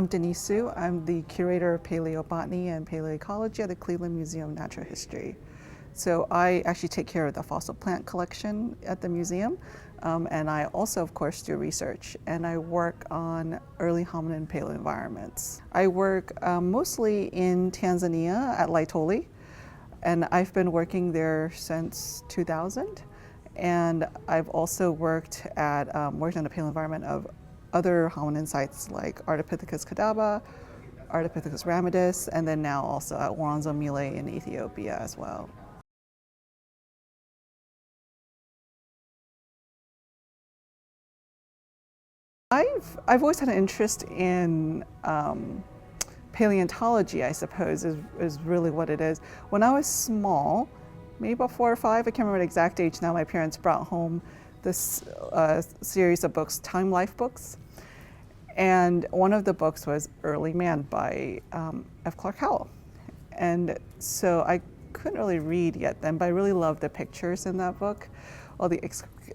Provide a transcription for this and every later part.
Denise Su. I'm the curator of paleobotany and paleoecology at the Cleveland Museum of Natural History. So I actually take care of the fossil plant collection at the museum, and I also, of course, do research, and I work on early hominin paleoenvironments. I work mostly in Tanzania at Laetoli, and I've been working there since 2000, and I've also worked on the paleoenvironment of other hominin sites like Ardipithecus cadaba, Ardipithecus ramidus, and then now also at Woronzo Mile in Ethiopia as well. I've always had an interest in paleontology, I suppose, is really what it is. When I was small, maybe about 4 or 5, I can't remember the exact age now, my parents brought home this series of books, Time Life books. And one of the books was Early Man by F. Clark Howell. And so I couldn't really read yet then, but I really loved the pictures in that book. All the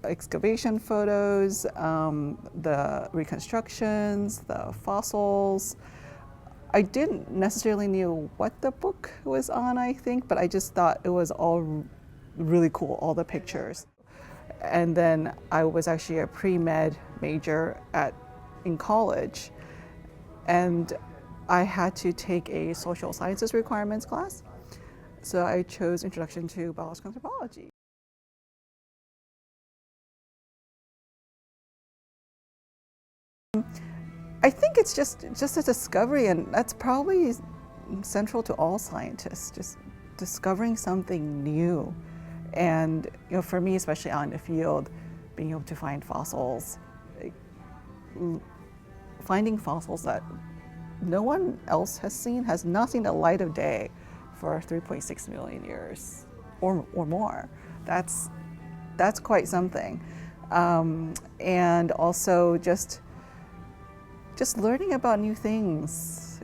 excavation photos, the reconstructions, the fossils. I didn't necessarily know what the book was on, I think, but I just thought it was all really cool, all the pictures. And then I was actually a pre-med major in college, and I had to take a social sciences requirements class. So I chose Introduction to Biological Anthropology. I think it's just a discovery, and that's probably central to all scientists, just discovering something new. And for me, especially out in the field, being able to find fossils, finding fossils that no one else has not seen the light of day for 3.6 million years or more. That's quite something. And also just learning about new things,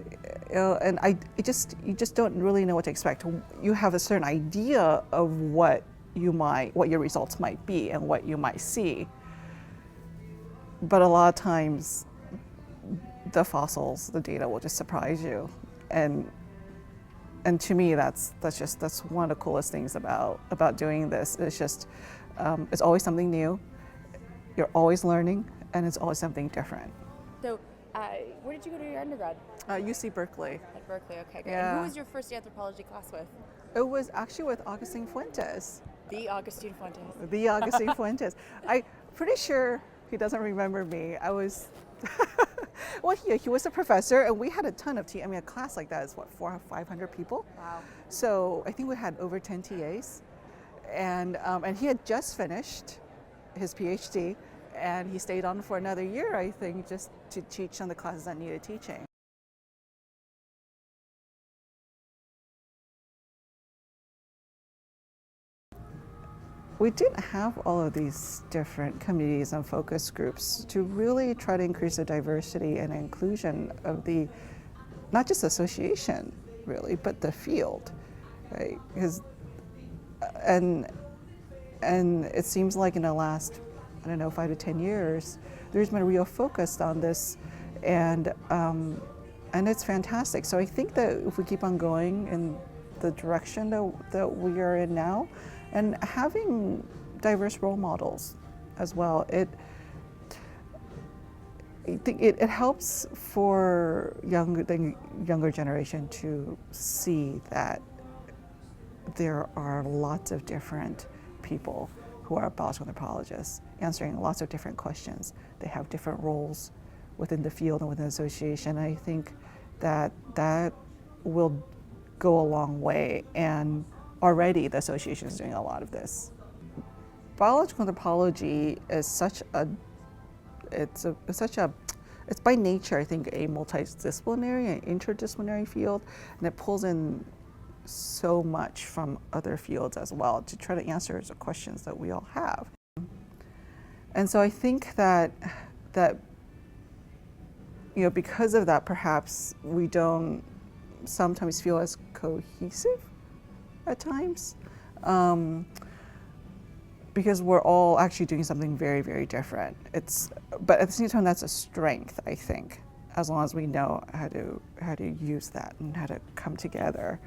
and you just don't really know what to expect. You have a certain idea of what your results might be and what you might see, but a lot of times the fossils, the data will just surprise you, and to me that's one of the coolest things about doing this. It's just it's always something new. You're always learning, and it's always something different. So, where did you go to your undergrad? UC Berkeley. At Berkeley, okay, great. Yeah. And who was your first anthropology class with? It was actually with Augustine Fuentes. The Augustine Fuentes. The Augustine Fuentes. I'm pretty sure he doesn't remember me. I was, well, he was a professor, and we had a ton of I mean, a class like that is what, 400 or 500 people? Wow. So I think we had over 10 TAs, and he had just finished his PhD, and he stayed on for another year, I think, just to teach some of the classes that needed teaching. We didn't have all of these different committees and focus groups to really try to increase the diversity and inclusion of not just association, really, but the field, right? Because, and it seems like in the last, I don't know, 5 to 10 years, there's been a real focus on this, and it's fantastic. So I think that if we keep on going in the direction that we are in now, and having diverse role models as well, it helps for the younger generation to see that there are lots of different people who are biological anthropologists answering lots of different questions. They have different roles within the field and within the association. I think that will go a long way, and already the association is doing a lot of this. Biological anthropology is it's by nature, I think, a multidisciplinary and interdisciplinary field, and it pulls in so much from other fields as well to try to answer the questions that we all have. And so I think that because of that, perhaps we don't sometimes feel as cohesive at times, because we're all actually doing something very, very different. But at the same time, that's a strength, I think, as long as we know how to use that and how to come together.